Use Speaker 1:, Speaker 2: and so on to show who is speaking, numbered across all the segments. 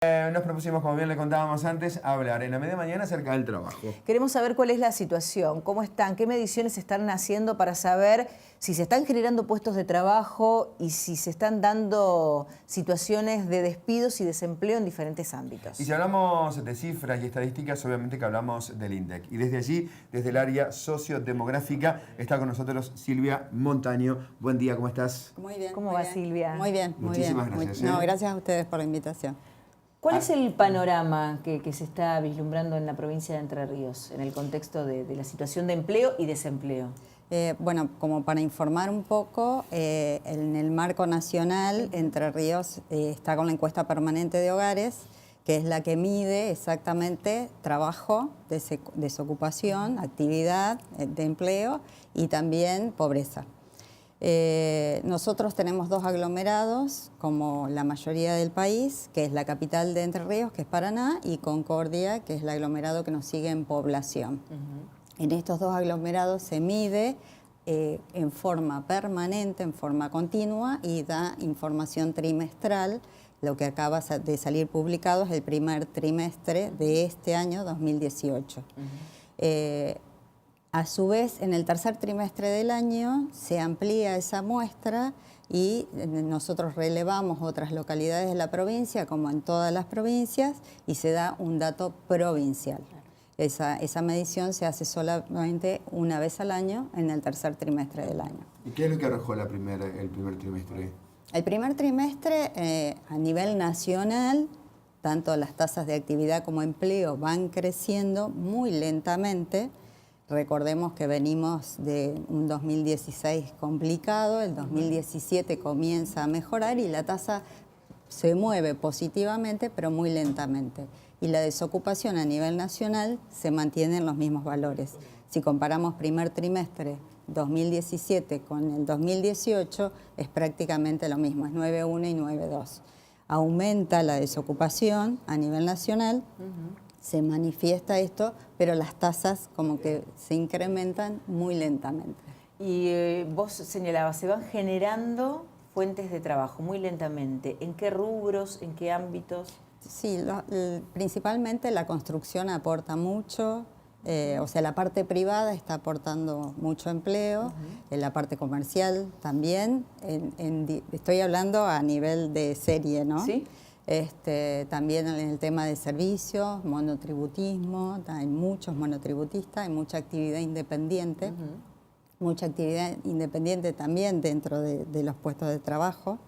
Speaker 1: Nos propusimos, como bien le contábamos antes, hablar en la media mañana acerca del trabajo.
Speaker 2: Queremos saber cuál es la situación, cómo están, qué mediciones se están haciendo para saber si se están generando puestos de trabajo y si se están dando situaciones de despidos y desempleo en diferentes ámbitos.
Speaker 1: Y si hablamos de cifras y estadísticas, obviamente que hablamos del INDEC. Y desde allí, desde el área sociodemográfica, está con nosotros Silvia Montaño. Buen día, ¿cómo estás?
Speaker 3: Muy bien.
Speaker 2: ¿Cómo
Speaker 3: muy
Speaker 2: va,
Speaker 3: bien.
Speaker 2: Silvia?
Speaker 3: Muy bien, muy
Speaker 1: Muchísimas
Speaker 3: bien.
Speaker 1: gracias.
Speaker 3: No, gracias a ustedes por la invitación.
Speaker 2: ¿Cuál es el panorama que se está vislumbrando en la provincia de Entre Ríos en el contexto de la situación de empleo y desempleo?
Speaker 3: Bueno, como para informar un poco, en el marco nacional, Entre Ríos está con la encuesta permanente de hogares, que es la que mide exactamente trabajo, desocupación, actividad de empleo y también pobreza. Nosotros tenemos dos aglomerados, como la mayoría del país, que es la capital de Entre Ríos, que es Paraná, y Concordia, que es el aglomerado que nos sigue en población. En estos dos aglomerados se mide en forma permanente, en forma continua, y da información trimestral. Lo que acaba de salir publicado es el primer trimestre de este año 2018. A su vez, en el tercer trimestre del año se amplía esa muestra y nosotros relevamos otras localidades de la provincia, como en todas las provincias, y se da un dato provincial. Esa medición se hace solamente una vez al año, en el tercer trimestre del año.
Speaker 1: ¿Y qué es lo que arrojó el primer trimestre?
Speaker 3: El primer trimestre, a nivel nacional, tanto las tasas de actividad como empleo van creciendo muy lentamente. Recordemos que venimos de un 2016 complicado, el 2017 comienza a mejorar y la tasa se mueve positivamente, pero muy lentamente. Y la desocupación a nivel nacional se mantiene en los mismos valores. Si comparamos primer trimestre 2017 con el 2018, es prácticamente lo mismo, es 9,1 y 9,2. Aumenta la desocupación a nivel nacional. Se manifiesta esto, pero las tasas como que se incrementan muy lentamente.
Speaker 2: Y vos señalabas, se van generando fuentes de trabajo muy lentamente. ¿En qué rubros, en qué ámbitos?
Speaker 3: Sí, principalmente la construcción aporta mucho, o sea, la parte privada está aportando mucho empleo, en la parte comercial también, estoy hablando a nivel de serie, ¿no?
Speaker 2: Sí.
Speaker 3: También en el tema de servicios, monotributismo, hay muchos monotributistas, hay mucha actividad independiente, mucha actividad independiente también dentro de los puestos de trabajo.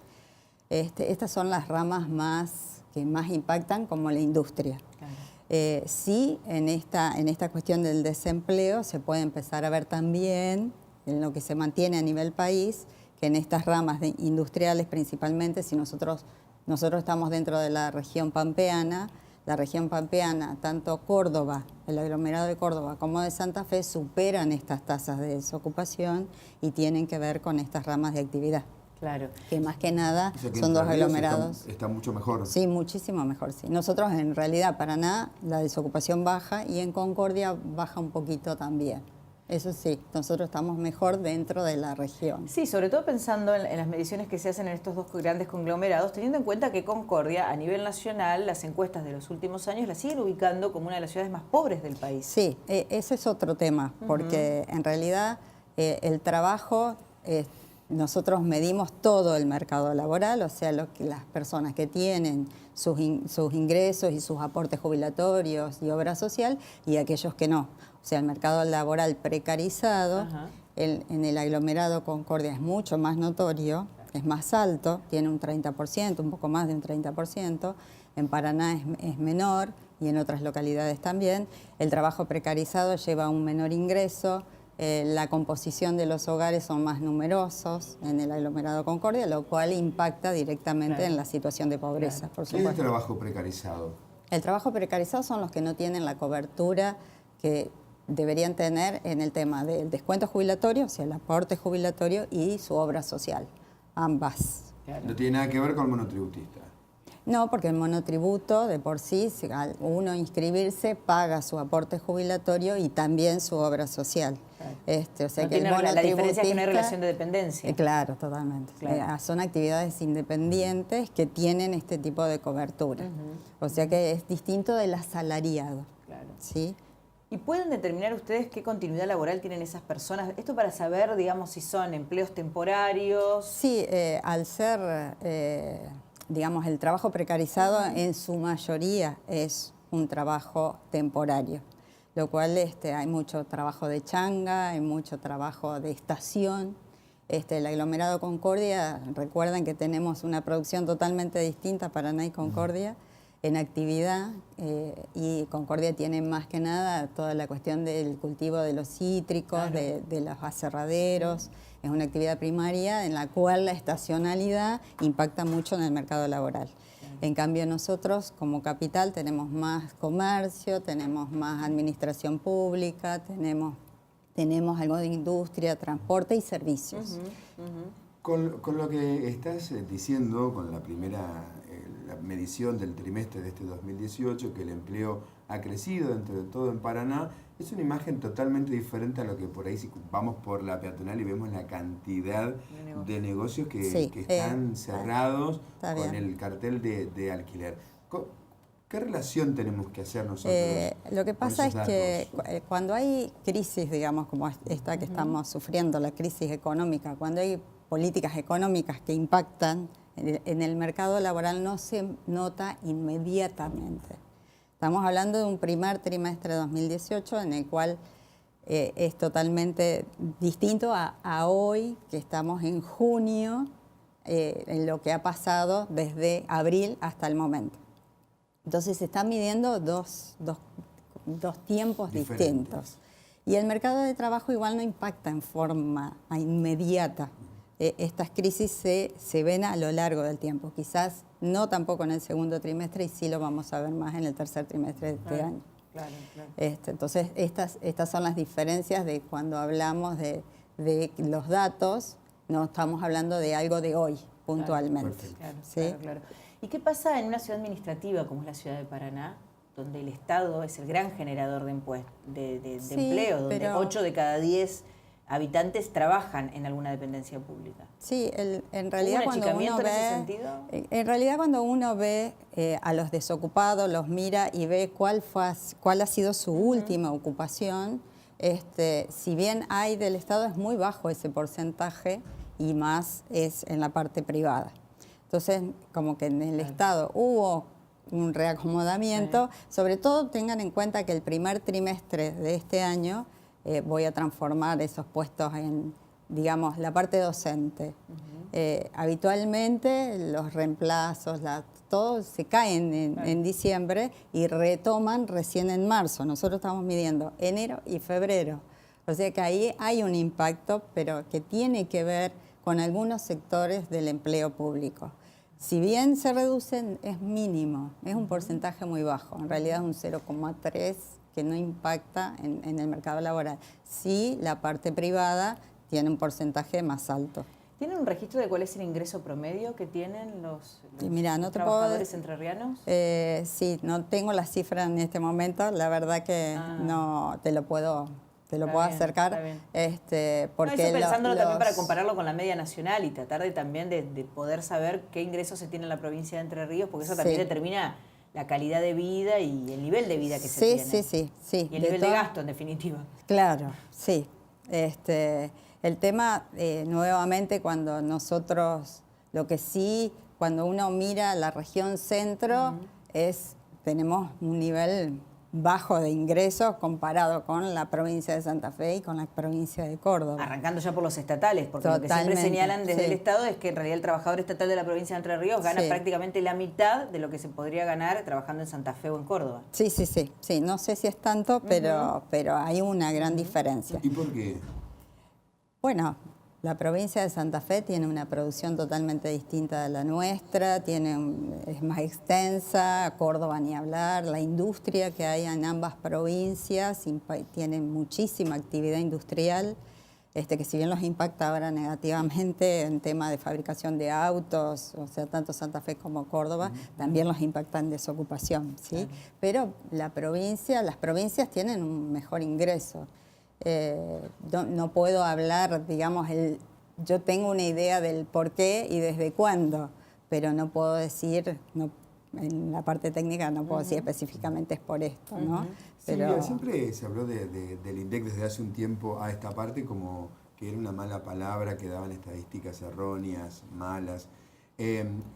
Speaker 3: Estas son las ramas que más impactan, como la industria. Claro. Sí, en esta cuestión del desempleo se puede empezar a ver también, en lo que se mantiene a nivel país, que en estas ramas industriales principalmente, si nosotros estamos dentro de la región pampeana, tanto Córdoba, el aglomerado de Córdoba como de Santa Fe superan estas tasas de desocupación y tienen que ver con estas ramas de actividad.
Speaker 2: Claro.
Speaker 3: Que más que nada,
Speaker 1: o sea, que
Speaker 3: son dos
Speaker 1: Entre Ríos
Speaker 3: aglomerados.
Speaker 1: Está mucho mejor.
Speaker 3: Sí, muchísimo mejor, sí. Nosotros en realidad, Paraná, la desocupación baja y en Concordia baja un poquito también. Eso sí, nosotros estamos mejor dentro de la región.
Speaker 2: Sí, sobre todo pensando en las mediciones que se hacen en estos dos grandes conglomerados, teniendo en cuenta que Concordia, a nivel nacional, las encuestas de los últimos años la siguen ubicando como una de las ciudades más pobres del país.
Speaker 3: Sí, ese es otro tema, porque en realidad el trabajo, nosotros medimos todo el mercado laboral, o sea, las personas que tienen sus ingresos y sus aportes jubilatorios y obra social, y aquellos que no. O sea, el mercado laboral precarizado, en el aglomerado Concordia es mucho más notorio, es más alto, tiene un 30%, un poco más de un 30%, en Paraná es menor y en otras localidades también. El trabajo precarizado lleva a un menor ingreso, la composición de los hogares son más numerosos en el aglomerado Concordia, lo cual impacta directamente en la situación de pobreza, por supuesto.
Speaker 1: ¿Qué es el trabajo precarizado?
Speaker 3: El trabajo precarizado son los que no tienen la cobertura que deberían tener en el tema del descuento jubilatorio, o sea, el aporte jubilatorio y su obra social, ambas.
Speaker 1: No tiene nada que ver con el monotributista.
Speaker 3: No, porque el monotributo de por sí, al uno inscribirse, paga su aporte jubilatorio y también su obra social.
Speaker 2: Claro.
Speaker 3: O sea
Speaker 2: No
Speaker 3: que el
Speaker 2: tiene la diferencia es que no hay
Speaker 3: monotributista-
Speaker 2: relación de dependencia.
Speaker 3: Claro, totalmente.
Speaker 2: Claro.
Speaker 3: Son actividades independientes que tienen este tipo de cobertura. O sea que es distinto del asalariado.
Speaker 2: Claro.
Speaker 3: ¿Sí?
Speaker 2: ¿Y pueden determinar ustedes qué continuidad laboral tienen esas personas? Esto para saber, digamos, si son empleos temporarios.
Speaker 3: Sí, al ser, digamos, el trabajo precarizado en su mayoría es un trabajo temporario, lo cual hay mucho trabajo de changa, hay mucho trabajo de estación. El aglomerado Concordia, recuerden que tenemos una producción totalmente distinta, Paraná y Concordia, en actividad, y Concordia tiene más que nada toda la cuestión del cultivo de los cítricos,
Speaker 2: Claro.
Speaker 3: de los aserraderos. Es una actividad primaria en la cual la estacionalidad impacta mucho en el mercado laboral. En cambio nosotros como capital tenemos más comercio, tenemos más administración pública, tenemos algo de industria, transporte y servicios.
Speaker 1: Con lo que estás diciendo, con la primera la medición del trimestre de este 2018, que el empleo ha crecido dentro de todo en Paraná, es una imagen totalmente diferente a lo que por ahí, si vamos por la peatonal y vemos la cantidad de negocios que,
Speaker 3: Sí,
Speaker 1: que están cerrados
Speaker 3: está
Speaker 1: con
Speaker 3: bien.
Speaker 1: el cartel de alquiler. ¿Qué relación tenemos que hacer nosotros?
Speaker 3: Lo que
Speaker 1: con
Speaker 3: pasa es
Speaker 1: esos
Speaker 3: que
Speaker 1: datos?
Speaker 3: cuando hay crisis, digamos, como esta que estamos sufriendo, la crisis económica, cuando hay políticas económicas que impactan en el mercado laboral, no se nota inmediatamente. Estamos hablando de un primer trimestre de 2018 en el cual es totalmente distinto a hoy, que estamos en junio, en lo que ha pasado desde abril hasta el momento. Entonces se están midiendo dos tiempos distintos. Y el mercado de trabajo igual no impacta en forma inmediata. Estas crisis se ven a lo largo del tiempo. Quizás no tampoco en el segundo trimestre y sí lo vamos a ver más en el tercer trimestre de este año.
Speaker 2: Claro, claro.
Speaker 3: Entonces estas son las diferencias de cuando hablamos de los datos, no estamos hablando de algo de hoy puntualmente.
Speaker 2: Claro,
Speaker 3: ¿Sí?
Speaker 2: claro, claro. ¿Y qué pasa en una ciudad administrativa como es la ciudad de Paraná, donde el Estado es el gran generador de
Speaker 3: Sí,
Speaker 2: empleo, donde
Speaker 3: pero-
Speaker 2: 8 de cada 10 habitantes trabajan en alguna dependencia pública?
Speaker 3: Sí, en
Speaker 2: ¿Hubo
Speaker 3: realidad
Speaker 2: un
Speaker 3: cuando
Speaker 2: achicamiento
Speaker 3: uno
Speaker 2: en ese
Speaker 3: ve,
Speaker 2: sentido?
Speaker 3: en realidad cuando uno ve a los desocupados, los mira y ve cuál ha sido su última ocupación, si bien hay del Estado es muy bajo ese porcentaje y más es en la parte privada. Entonces, como que en el Estado hubo un reacomodamiento, sobre todo tengan en cuenta que el primer trimestre de este año voy a transformar esos puestos en, digamos, la parte docente. Habitualmente los reemplazos, todo se caen en diciembre y retoman recién en marzo. Nosotros estamos midiendo enero y febrero. O sea que ahí hay un impacto, pero que tiene que ver con algunos sectores del empleo público. Si bien se reducen, es mínimo, es un porcentaje muy bajo. En realidad es un 0,3 que no impacta en el mercado laboral. Sí, la parte privada tiene un porcentaje más alto.
Speaker 2: ¿Tienen un registro de cuál es el ingreso promedio que tienen los
Speaker 3: Mira, no te puedo
Speaker 2: trabajadores entrerrianos?
Speaker 3: Sí, no tengo la cifra en este momento, la verdad que no te lo puedo acercar.
Speaker 2: Está bien.
Speaker 3: Porque
Speaker 2: eso pensándolo también para compararlo con la media nacional y tratar también de poder saber qué ingresos se tiene en la provincia de Entre Ríos, porque eso también determina la calidad de vida y el nivel de vida que se tiene.
Speaker 3: Sí.
Speaker 2: Y el nivel de gasto, en definitiva.
Speaker 3: Claro, sí. El tema, nuevamente, cuando nosotros, lo que sí, cuando uno mira la región centro, tenemos un nivel bajo de ingresos comparado con la provincia de Santa Fe y con la provincia de Córdoba.
Speaker 2: Arrancando ya por los estatales, porque lo que siempre señalan desde el Estado es que en realidad el trabajador estatal de la provincia de Entre Ríos gana prácticamente la mitad de lo que se podría ganar trabajando en Santa Fe o en Córdoba.
Speaker 3: Sí. No sé si es tanto, pero hay una gran diferencia.
Speaker 1: ¿Y por qué?
Speaker 3: Bueno, la provincia de Santa Fe tiene una producción totalmente distinta de la nuestra, es más extensa, Córdoba ni hablar, la industria que hay en ambas provincias tiene muchísima actividad industrial, que si bien los impacta ahora negativamente en tema de fabricación de autos, o sea, tanto Santa Fe como Córdoba, también los impacta en desocupación, ¿sí? Claro. Pero las provincias tienen un mejor ingreso. No puedo hablar, digamos, yo tengo una idea del por qué y desde cuándo, pero no puedo decir, en la parte técnica no puedo decir específicamente es por esto, ¿no? Pero
Speaker 1: sí, siempre se habló del INDEC desde hace un tiempo a esta parte como que era una mala palabra, que daban estadísticas erróneas, malas.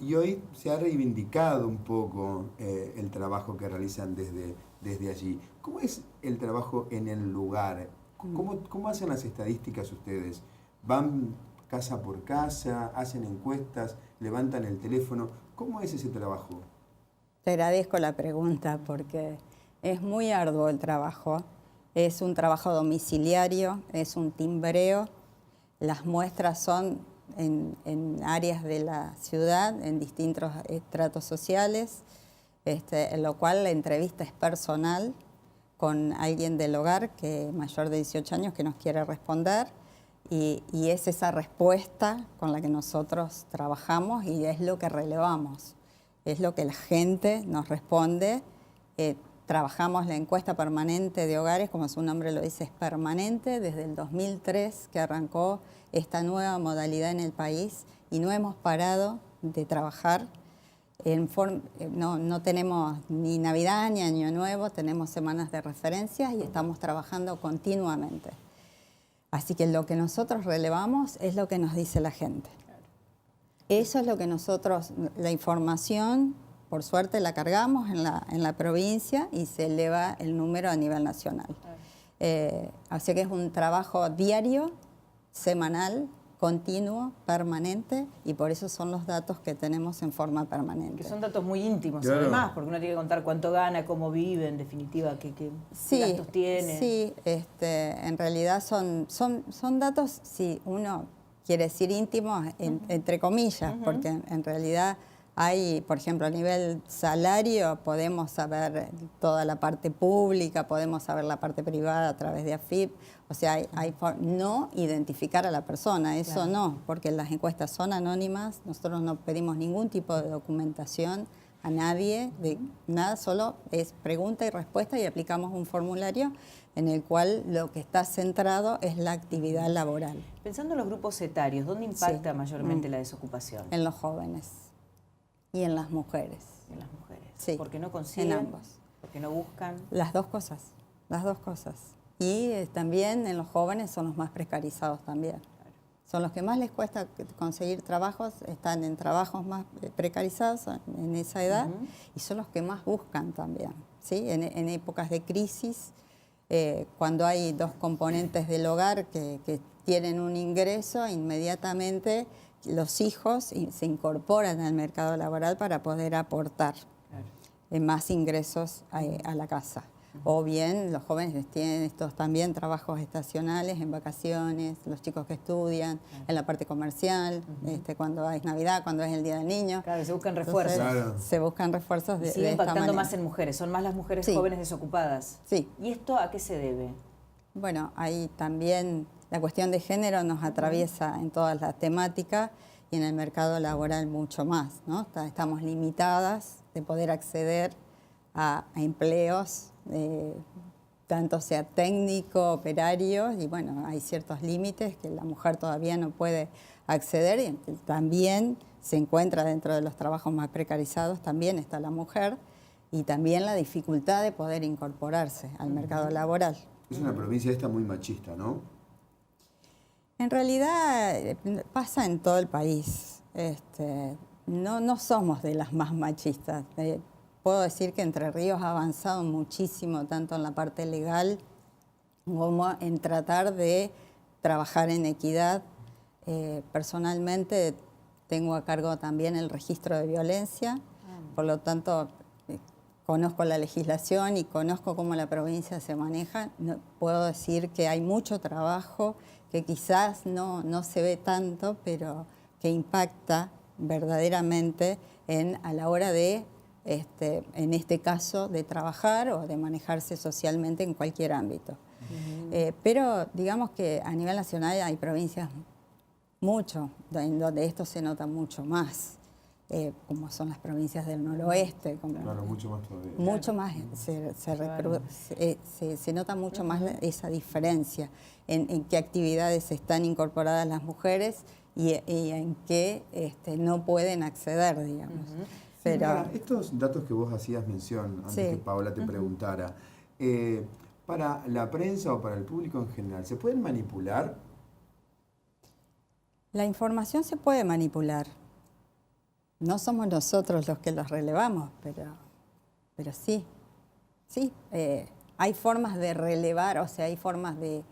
Speaker 1: Y hoy se ha reivindicado un poco el trabajo que realizan desde allí. ¿Cómo es el trabajo en el lugar? ¿Cómo hacen las estadísticas ustedes? ¿Van casa por casa, hacen encuestas, levantan el teléfono? ¿Cómo es ese trabajo?
Speaker 3: Te agradezco la pregunta porque es muy arduo el trabajo. Es un trabajo domiciliario, es un timbreo. Las muestras son en áreas de la ciudad, en distintos estratos sociales, en lo cual la entrevista es personal con alguien del hogar que mayor de 18 años que nos quiere responder y es esa respuesta con la que nosotros trabajamos y es lo que relevamos, es lo que la gente nos responde. Trabajamos la encuesta permanente de hogares, como su nombre lo dice, es permanente desde el 2003 que arrancó esta nueva modalidad en el país y no hemos parado de trabajar. No tenemos ni Navidad ni Año Nuevo, tenemos semanas de referencias y estamos trabajando continuamente. Así que lo que nosotros relevamos es lo que nos dice la gente. Eso es lo que nosotros, la información, por suerte la cargamos en la provincia y se eleva el número a nivel nacional. Así que es un trabajo diario, semanal, continuo, permanente, y por eso son los datos que tenemos en forma permanente.
Speaker 2: Que son datos muy íntimos, claro. Además, porque uno tiene que contar cuánto gana, cómo vive, en definitiva, qué gastos tiene.
Speaker 3: Sí, en realidad son datos, si uno quiere decir íntimos, entre comillas, porque en realidad hay, por ejemplo, a nivel salario, podemos saber toda la parte pública, podemos saber la parte privada a través de AFIP. O sea, no identificar a la persona, eso claro. No, porque las encuestas son anónimas, nosotros no pedimos ningún tipo de documentación a nadie, de nada, solo es pregunta y respuesta y aplicamos un formulario en el cual lo que está centrado es la actividad laboral.
Speaker 2: Pensando en los grupos etarios, ¿dónde impacta mayormente la desocupación?
Speaker 3: En los jóvenes. Y en las mujeres.
Speaker 2: En las mujeres.
Speaker 3: Sí.
Speaker 2: ¿Porque no consiguen?
Speaker 3: En ambos.
Speaker 2: ¿Porque no buscan?
Speaker 3: Las dos cosas. Y también en los jóvenes son los más precarizados también. Claro. Son los que más les cuesta conseguir trabajos, están en trabajos más precarizados en esa edad y son los que más buscan también. ¿Sí? En épocas de crisis, cuando hay dos componentes del hogar que tienen un ingreso, inmediatamente los hijos se incorporan al mercado laboral para poder aportar más ingresos a la casa. O bien los jóvenes tienen estos también trabajos estacionales en vacaciones, los chicos que estudian en la parte comercial, cuando es Navidad, cuando es el Día del Niño.
Speaker 2: Claro, se buscan refuerzos.
Speaker 3: Entonces, se buscan refuerzos de esta manera.
Speaker 2: Sigue impactando más en mujeres, son más las mujeres jóvenes desocupadas.
Speaker 3: Sí.
Speaker 2: ¿Y esto a qué se debe?
Speaker 3: Bueno, ahí también la cuestión de género nos atraviesa en todas las temáticas y en el mercado laboral mucho más, ¿no? Estamos limitadas de poder acceder a empleos, tanto sea técnico, operario, y bueno, hay ciertos límites que la mujer todavía no puede acceder y también se encuentra dentro de los trabajos más precarizados, también está la mujer y también la dificultad de poder incorporarse al mercado laboral.
Speaker 1: Es una provincia esta muy machista, ¿no?
Speaker 3: En realidad pasa en todo el país. No somos de las más machistas. Puedo decir que Entre Ríos ha avanzado muchísimo, tanto en la parte legal como en tratar de trabajar en equidad. Personalmente tengo a cargo también el registro de violencia, por lo tanto conozco la legislación y conozco cómo la provincia se maneja. Puedo decir que hay mucho trabajo que quizás no se ve tanto, pero que impacta verdaderamente a la hora de en este caso, de trabajar o de manejarse socialmente en cualquier ámbito. Pero digamos que a nivel nacional hay provincias en donde esto se nota mucho más, como son las provincias del noroeste.
Speaker 1: Claro, mucho más todavía.
Speaker 3: Mucho más, se nota mucho más esa diferencia en qué actividades están incorporadas las mujeres y en qué no pueden acceder, digamos. Pero
Speaker 1: estos datos que vos hacías mención, antes que Paola te preguntara, para la prensa o para el público en general, ¿se pueden manipular?
Speaker 3: La información se puede manipular. No somos nosotros los que los relevamos, pero sí. Sí, hay formas de relevar, o sea, hay formas de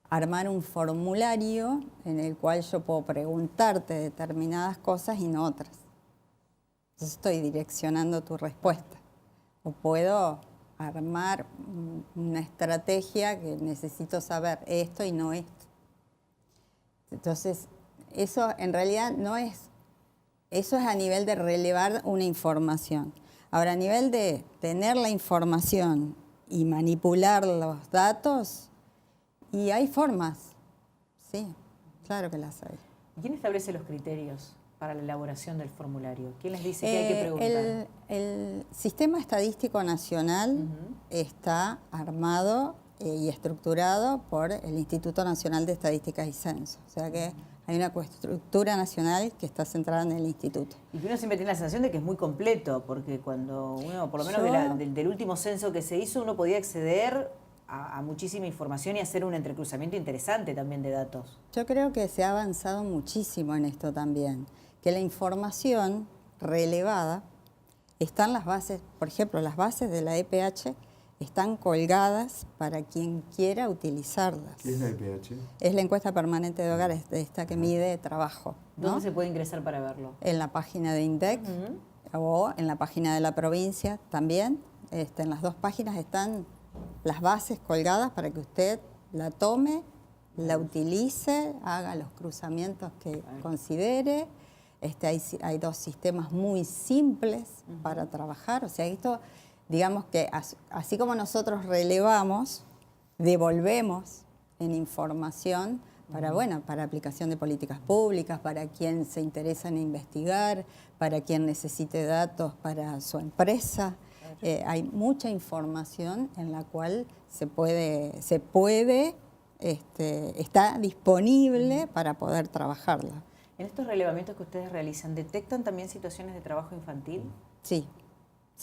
Speaker 3: armar un formulario en el cual yo puedo preguntarte determinadas cosas y no otras. Entonces estoy direccionando tu respuesta. O puedo armar una estrategia que necesito saber esto y no esto. Entonces, eso en realidad no es... Eso es a nivel de relevar una información. Ahora, a nivel de tener la información y manipular los datos, y hay formas. Sí, claro que las hay.
Speaker 2: ¿Quién establece los criterios para la elaboración del formulario? ¿Quién les dice qué hay que preguntar?
Speaker 3: El Sistema Estadístico Nacional está armado y estructurado por el Instituto Nacional de Estadísticas y Censo. O sea que hay una estructura nacional que está centrada en el instituto.
Speaker 2: Y uno siempre tiene la sensación de que es muy completo, porque cuando uno, por lo menos del último censo que se hizo, uno podía acceder a muchísima información y hacer un entrecruzamiento interesante también de datos.
Speaker 3: Yo creo que se ha avanzado muchísimo en esto también, que la información relevada está en las bases, por ejemplo, las bases de la EPH están colgadas para quien quiera utilizarlas.
Speaker 1: ¿Qué es la EPH?
Speaker 3: Es la encuesta permanente de hogares, esta que mide trabajo, ¿no?
Speaker 2: ¿Dónde se puede ingresar para verlo?
Speaker 3: En la página de INDEC o en la página de la provincia también. En las dos páginas están las bases colgadas para que usted la tome, la utilice, haga los cruzamientos que considere. Hay dos sistemas muy simples para trabajar. O sea, esto, digamos que así como nosotros relevamos, devolvemos en información para aplicación de políticas públicas, para quien se interesa en investigar, para quien necesite datos para su empresa. Hay mucha información en la cual está disponible para poder trabajarla.
Speaker 2: ¿En estos relevamientos que ustedes realizan, detectan también situaciones de trabajo infantil?
Speaker 3: Sí.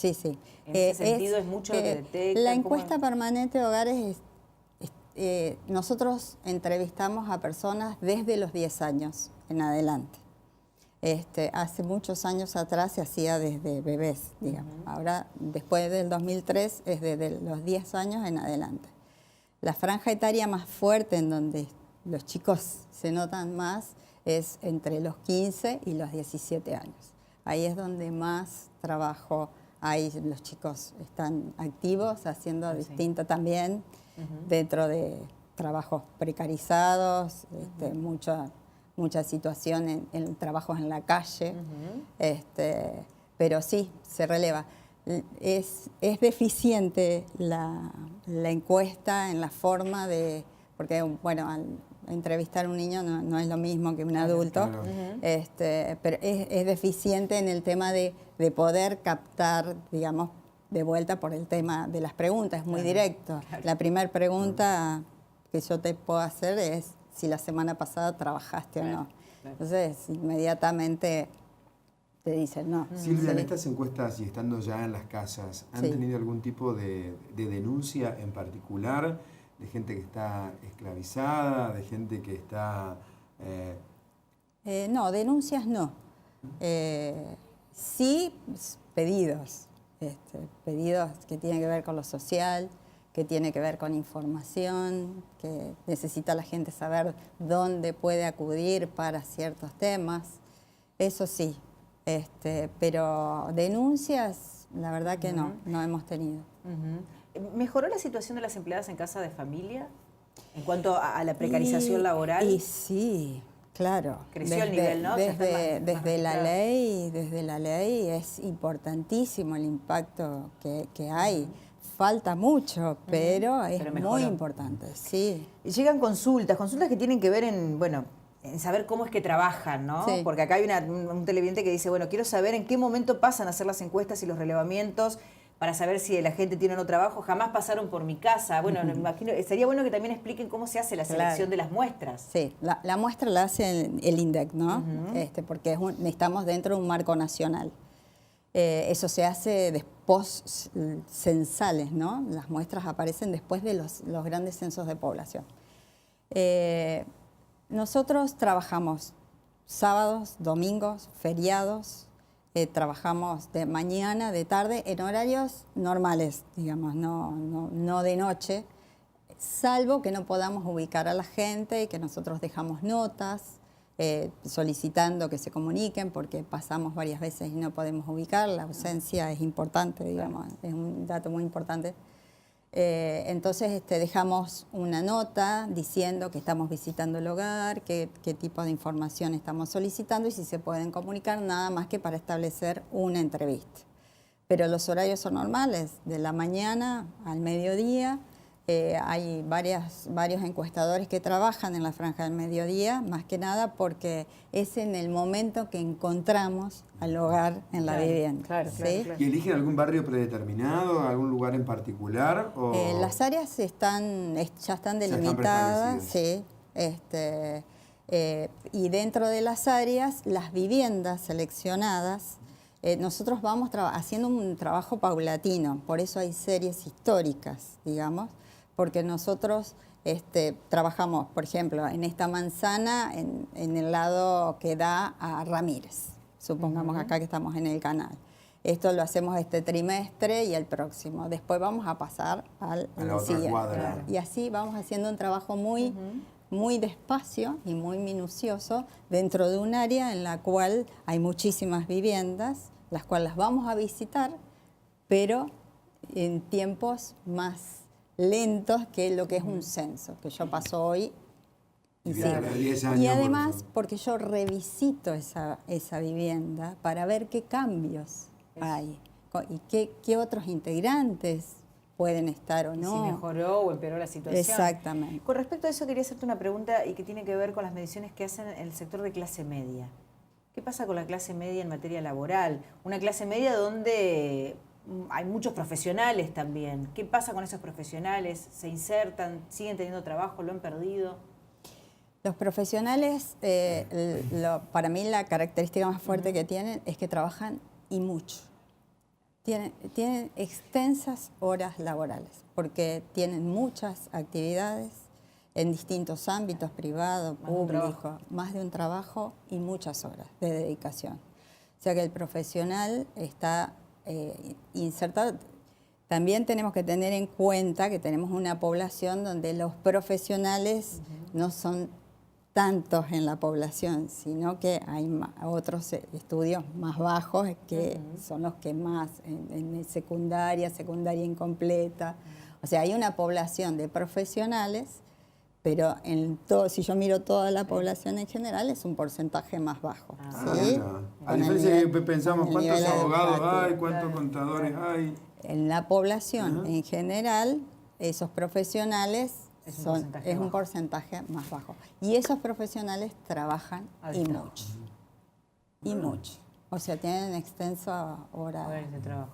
Speaker 2: En ese sentido es mucho lo que detectan.
Speaker 3: La encuesta permanente de hogares, nosotros entrevistamos a personas desde los 10 años en adelante. Hace muchos años atrás se hacía desde bebés, digamos. Ahora, después del 2003, es desde los 10 años en adelante. La franja etaria más fuerte en donde los chicos se notan más es entre los 15 y los 17 años. Ahí es donde más trabajo hay. Los chicos están activos, haciendo distinto también, dentro de trabajos precarizados, mucha situación en trabajos en la calle, pero sí, se releva. Es deficiente la encuesta en la forma de... Porque, bueno, al entrevistar a un niño no es lo mismo que un adulto, pero es deficiente en el tema de poder captar, digamos, de vuelta por el tema de las preguntas, es muy directo. La primera pregunta que yo te puedo hacer es si la semana pasada trabajaste o no. Entonces, inmediatamente te dicen no.
Speaker 1: Silvia, en estas encuestas y estando ya en las casas, ¿han tenido algún tipo de denuncia en particular de gente que está esclavizada, de gente que está...
Speaker 3: No, denuncias no. Sí, pedidos. Pedidos que tienen que ver con lo social, que tiene que ver con información, que necesita la gente saber dónde puede acudir para ciertos temas. Eso sí, pero denuncias, la verdad que no hemos tenido.
Speaker 2: ¿Mejoró la situación de las empleadas en casa de familia en cuanto a la precarización laboral?
Speaker 3: Y sí, Claro.
Speaker 2: Creció el nivel, ¿no?
Speaker 3: Desde la ley es importantísimo el impacto que hay. Falta mucho, pero es muy importante, sí.
Speaker 2: Y llegan consultas que tienen que ver en saber cómo es que trabajan, ¿no?
Speaker 3: Sí.
Speaker 2: Porque acá hay un televidente que dice, bueno, quiero saber en qué momento pasan a hacer las encuestas y los relevamientos para saber si la gente tiene o no trabajo. Jamás pasaron por mi casa. Bueno, me imagino, sería bueno que también expliquen cómo se hace la selección de las muestras.
Speaker 3: Sí, la muestra la hace el INDEC, ¿no? Porque estamos dentro de un marco nacional. Eso se hace después censales, ¿no? Las muestras aparecen después de los grandes censos de población. Nosotros trabajamos sábados, domingos, feriados, trabajamos de mañana, de tarde, en horarios normales, digamos, no de noche, salvo que no podamos ubicar a la gente y que nosotros dejamos notas solicitando que se comuniquen porque pasamos varias veces y no podemos ubicar. La ausencia es importante, digamos, es un dato muy importante. Entonces dejamos una nota diciendo que estamos visitando el hogar, qué tipo de información estamos solicitando y si se pueden comunicar, nada más que para establecer una entrevista. Pero los horarios son normales, de la mañana al mediodía. Hay varios encuestadores que trabajan en la franja del mediodía, más que nada porque es en el momento que encontramos al hogar en la vivienda. Claro.
Speaker 1: ¿Y eligen algún barrio predeterminado, algún lugar en particular? ¿O?
Speaker 3: Las áreas ya están delimitadas, sí. Y dentro de las áreas, las viviendas seleccionadas, nosotros vamos haciendo un trabajo paulatino, por eso hay series históricas, digamos, porque nosotros trabajamos, por ejemplo, en esta manzana, en el lado que da a Ramírez, supongamos acá que estamos en el canal. Esto lo hacemos este trimestre y el próximo. Después vamos a pasar al siguiente. Cuadra. Y así vamos haciendo un trabajo muy despacio y muy minucioso dentro de un área en la cual hay muchísimas viviendas, las cuales vamos a visitar, pero en tiempos más lentos que lo que es un censo, que yo paso hoy y sigo. Y además porque yo revisito esa vivienda para ver qué cambios hay y qué otros integrantes pueden estar o no.
Speaker 2: Si mejoró o empeoró la situación.
Speaker 3: Exactamente.
Speaker 2: Con respecto a eso quería hacerte una pregunta y que tiene que ver con las mediciones que hacen en el sector de clase media. ¿Qué pasa con la clase media en materia laboral? Una clase media donde hay muchos profesionales también. ¿Qué pasa con esos profesionales? ¿Se insertan? ¿Siguen teniendo trabajo? ¿Lo han perdido?
Speaker 3: Los profesionales, para mí la característica más fuerte que tienen es que trabajan y mucho. Tienen extensas horas laborales porque tienen muchas actividades en distintos ámbitos, privado, público, más de un trabajo y muchas horas de dedicación. O sea que el profesional está insertado. También tenemos que tener en cuenta que tenemos una población donde los profesionales no son tantos en la población, sino que hay otros estudios más bajos que son los que más, en secundaria incompleta. O sea, hay una población de profesionales, pero si yo miro toda la población en general es un porcentaje más bajo. ¿Sí?
Speaker 1: A diferencia que pensamos cuántos abogados hay, cuántos contadores hay.
Speaker 3: En la población en general, esos profesionales es un porcentaje más bajo. Y esos profesionales trabajan y mucho. Y mucho. O sea, tienen extenso horas
Speaker 2: de trabajo.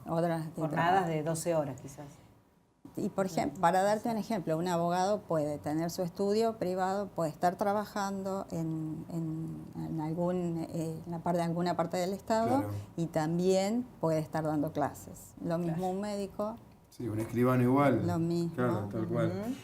Speaker 3: Jornadas
Speaker 2: de 12 horas quizás.
Speaker 3: Y por ejemplo, para darte un ejemplo, un abogado puede tener su estudio privado, puede estar trabajando en alguna parte del Estado y también puede estar dando clases. Lo mismo un médico.
Speaker 1: Sí, un escribano igual.
Speaker 3: Lo mismo.
Speaker 1: Claro, tal cual.